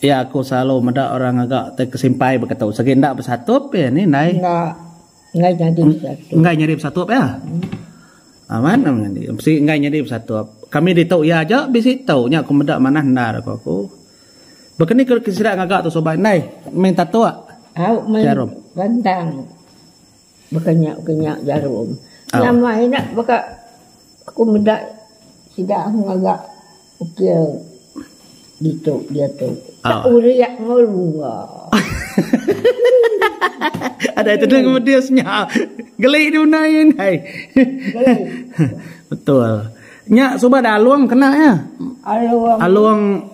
Ya aku selalu meda orang agak terkesimpai berkata segi ndak bersatup ya ni nai. Enggak jadi bersatup. Enggak jadi bersatup ya. Aman aman ni. Mesti enggak jadi bersatup. Kami ditau ya aja bisi tau nya aku meda mana ndar aku. Bekeni ke kisira agak tu sobat nai minta tua. Au jarum. Bantang. Bekenyak jarum. Nama ini baka aku meda tidak agak ukir gitu dia tuh. Tak uriak ngolunga. Ada itu dengan mediasnya. Gelik di unain hai. Betul. Nya sobat aluang kena ya. Aluang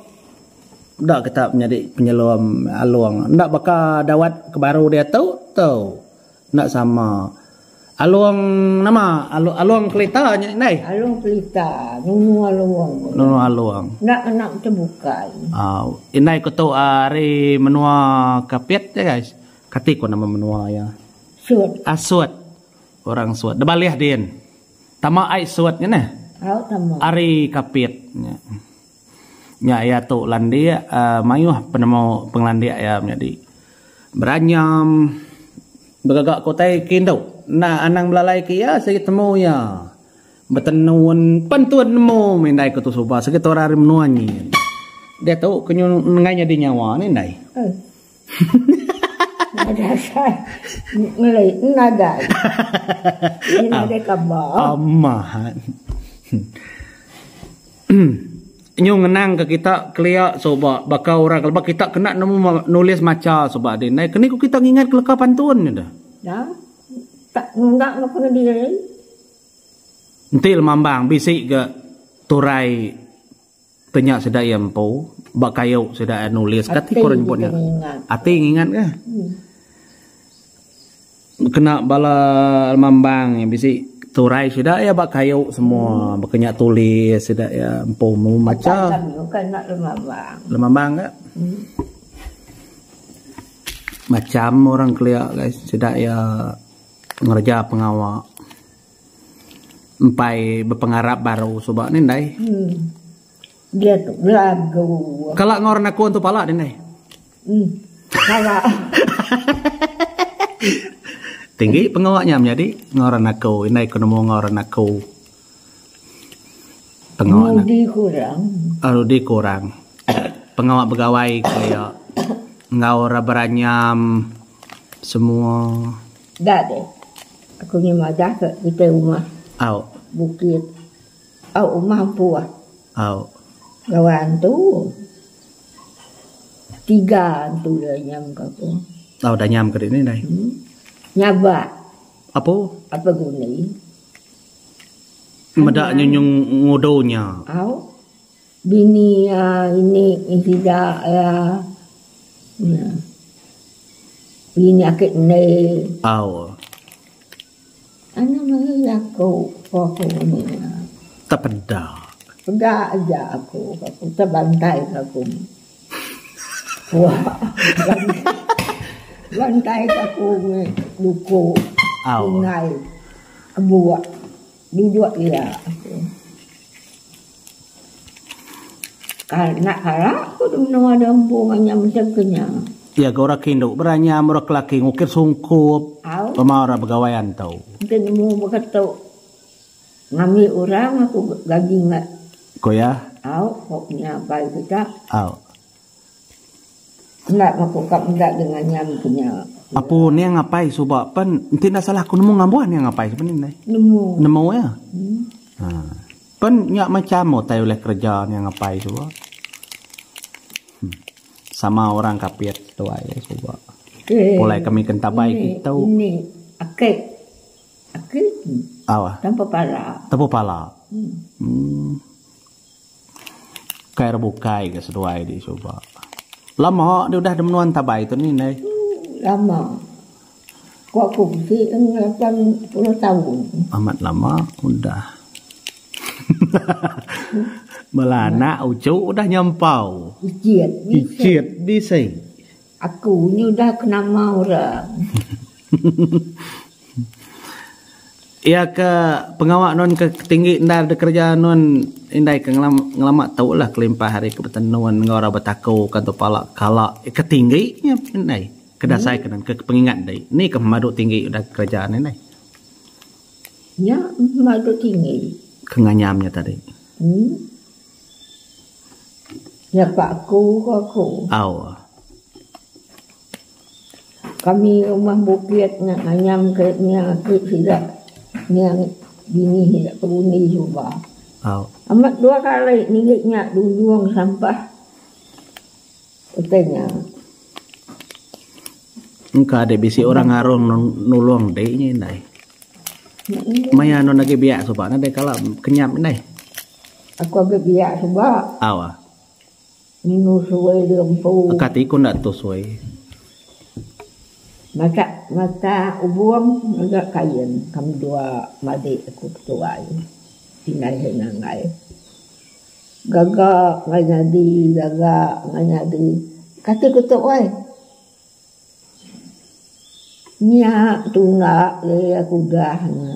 ndak kita menjadi penyeluam aluang. Ndak bakal dawat ke baru dia tahu. Ndak sama. Aluang nama aluang kelita nai. Aluang kelita, nunu aluang. Nak terbuka. Inai ko to ari menua kapet ya guys. Kati ko nama menua ya. Suat. Suat. Orang suat. Debaliah din. Tama ai suat nya nah. Tama. Ari kapet nya. Nya ya to landia mayuh penemu penglandia ya menjadi. Beranyam begagak kotai kindau. Nah anang belalai kia saya temu ya. Betenun pantuan nemu mindai ke tu soba sekitar hari menuanyi. Dia tahu kenyu nganya di nyawa ni ndai. Ada saya ngelai nada. Ini ada kabar. Amahan. Nyu ngenang ke kita kelia soba bakal orang kalau kita kena nemu nulis maca soba din. Nai kini kita ngingat keleka pantun ni dah. Dah. Tak nundak ngapa ke dia. Nanti lemambang bisik ke turai tenyak sedaya empu bak kayu sedaya nulis kati korang nyebutnya. Ati ngingat ke? Kena bala lemambang yang bisik turai sedaya bak kayu semua baknya tulis sedaya empu membaca. Bukan nak lemambang. Lemambang ke? Macam orang kelia guys sedaya ngerja pengawal empai berpengarap baru sobat ni ndai. Dia tu lagu. Kalau ngoran aku untuk pala ni ndai. Pala. Tinggi pengawaknya menjadi ngoran aku, ndai kono mau ngoran aku. Pengawak. Di kurang. Pengawak pegawai kaya ngawra beranyam semua. Dah deh. Aku ni madah ke kita rumah. Bukit. Rumah puah. Gawan tu. 3 tu dah nyam ke aku. Dah nyam ke ini dah. Nyaba. Apa guni? Medak nyunyung ngodonya. Bini ini tidak bini akik ni. Anak mana aku ni. Tak pedah. Pedah aja aku terbantai aku. Wah, bantai aku ni duku. Ingai, buat duduk dia aku. Karena aku tu menua dambungannya macam kenyang. Ya gora kinduk beranya murak laki ngukir sungkup pemara pegawaian tau. Kita nemu berkata ngambil orang aku gaji nggak. Kau ya? Pokoknya apa itu tak? Nggak aku kap nggak dengan nyam punya. Apa ni yang ngapai subak pen? Nanti nak salah aku nemu ngambuan yang ngapai sebenarnya. Nemu ya? Pen nyak macam mau tahu oleh kerjaan yang ngapai subak. Sama orang kapiat tu aja coba. Mulai kami kentabai kita. Ini akik. Tanpa pala. Kayak rebukai ke seduai di coba. Lama dia udah demenuan tabai tu ni nih. Lama. Kok aku sih 80 tahun. Amat lama udah. Melana ucu udah nyampau. Icit di sini. Aku ni udah kena mau orang. Ya ke pengawak non ke tinggi ndar de kerja non indai ke ngelamak tau lah kelimpah hari ke betenuan ngora betako kanto palak kalak ke tinggi nya indai kedasai kenan ke pengingat dai ni ke madu tinggi udah kerjaan indai Ya, madu tinggi. ke nganyamnya tadi Ya pakku aku. aw Kami rumah bukit nak nganyam ke nya tidak yang bini tidak kebuni juga. aw Amat 2 kali ningitnya duduang sampah. Katanya. engka ada bisi orang ngarung nulung dai nya indai maya non lagi biak soba na dai kala kenyap indai Aku agak biak sebab aw minggu suwe lempu. kati ku ndak tu suai Mata ubuang agak kayen. Kami 2 madi aku ketuai. Tinai henangai. Gagak nganyadi. Kata ketuai. Nya tuna le aku dah na.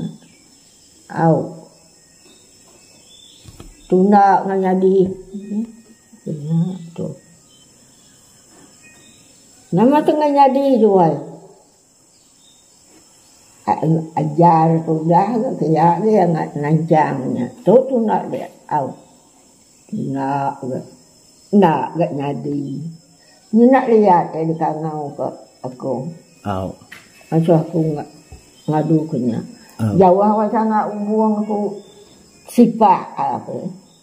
Au. Tuna nganyadi. Tuna tu. Nama tengah nyadi jual. Ajar tu dah kaya dia nancangnya. Tu nak dia. Au. Nak gak nyadi. Ni nak lihat di kangau ke aku. aw Masa aku ngadu kenya. Jawah wasa ngak buang aku sipak apa.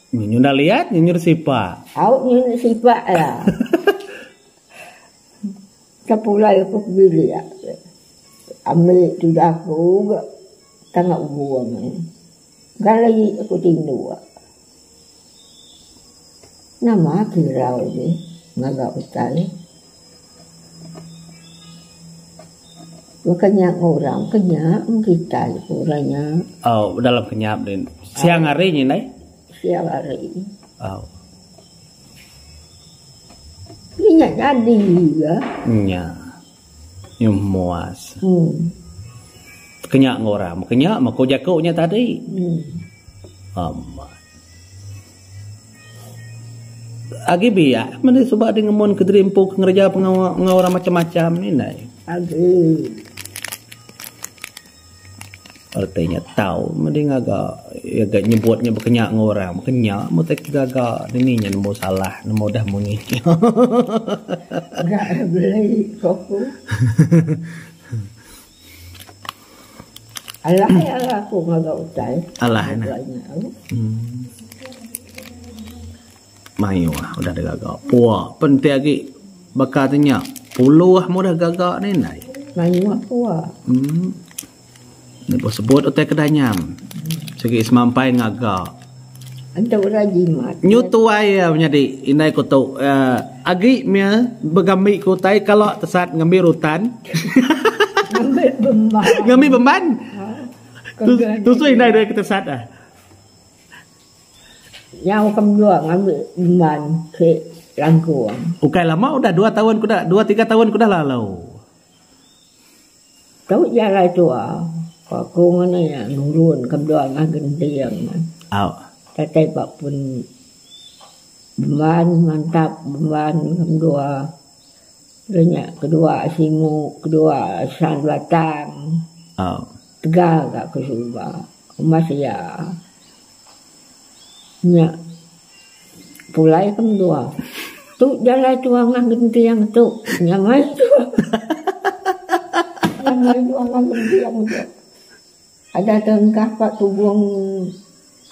Nyu ndak lihat nyu sipa Au ni sipak lah. Sepulai aku beli ya. Ambil tu aku tengah buang. Galai aku tindu. Nama kirau ni ngagak utali. Makanya orang kenyak kita orangnya. oh dalam kenyap din siang hari ni nai Siang hari. oh Ini jadi juga. nya nyu muas Hmm. kenyak ngora kenyak mako jakonya tadi agi biak mana sebab dengan mon kedrimpu ngerja pengawara macam-macam ni nai Agi. artinya tahu mending agak nyebutnya berkenyak ngorang kenyak mau tak agak ini nya nemu salah nemu dah muni Enggak beli kopi. Alah ya aku ngagak utai. alah na mayu udah ada gagak puak penting lagi bakatnya puluh mudah gagak ni nai Mayu aku ah. ni bos sebut utai kedanyam segi semampai ngagak Anta orang jimat. nyu tuai menjadi indai ko tu agi mia begambi ko tai kalau tesat ngambil rutan Ambil bembang. ngambil beban tu tu indai dari ketesat Yang kedua ngambil bembang ke langkuang. ukai lama udah 2 tahun kuda 2-3 tahun kuda lalau Tahu jalan tu ah. Aku mana yang nurun kedua ngagen tiang. au Tatai pak pun bembang mantap bembang kedua. Banyak kedua singu, kedua san batang. au Tegal tak kesuba. Masih ya. Nya. Pulai kedua. Tu jalan tu angan gentiang tu. Nyamai tu. Nyamai tu angan gentiang tu. Ada tengkah pak tubung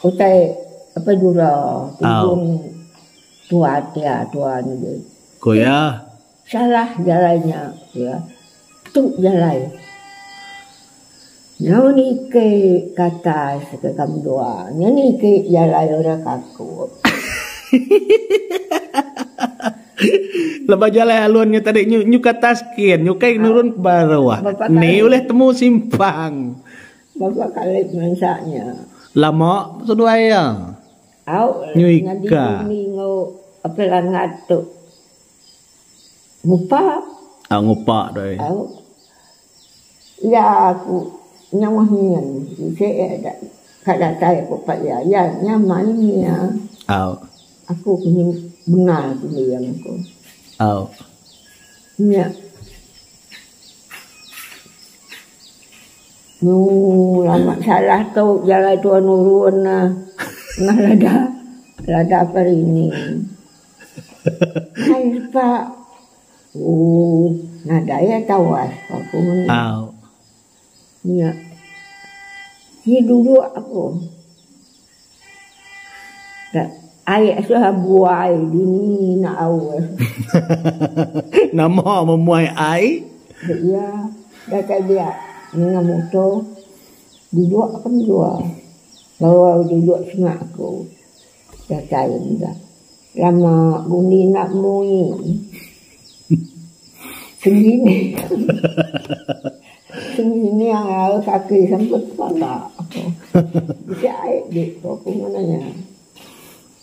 utai apa jura tubung tuat ya tuan dia. koya Salah jalannya ya. Tu jalan. Nyau ni ke kata ke kamu doa. Nyau ni ke jalan orang kaku. Lepas jalan alunnya tadi nyu kata skin, nyu kai nurun ke bawah. Ni oleh temu simpang. Bapak kali mansaknya. Lama sudah ya. Au Nyuika. ngadi ngo apa langat tu. Ngupa. Ngupak doi. Au. Ya aku nyawahnya saya ada kada saya kok ya nyamannya aku punya benar yang aku ya lama salah tu jalan tuan nurun nah lada apa ini hai pak nada ya tawas aku ya ini dulu aku ayah sudah buai ini nak awal nama memuai ai ya dah dia dengan motor duduk akan dua bawa duduk sengat aku dah saya dah lama bunyi nak mui sendiri yang kaki sampai kepala aku bisa air dek aku mananya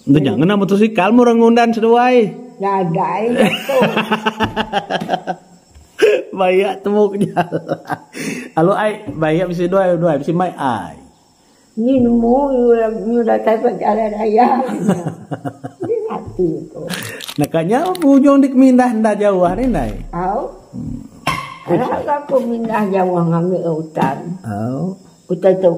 itu jangan nama motosikal murang ngundan seduai dadai itu bayak temuknya kalau ai bayak bisa dua bisa mai ai ni nemu you dah dapat jalan raya ni hati itu nakanya bujung dik mindah ndak jauh ni nai Kenapa aku mindah jauh ngambil hutan? Oh. Hutan tu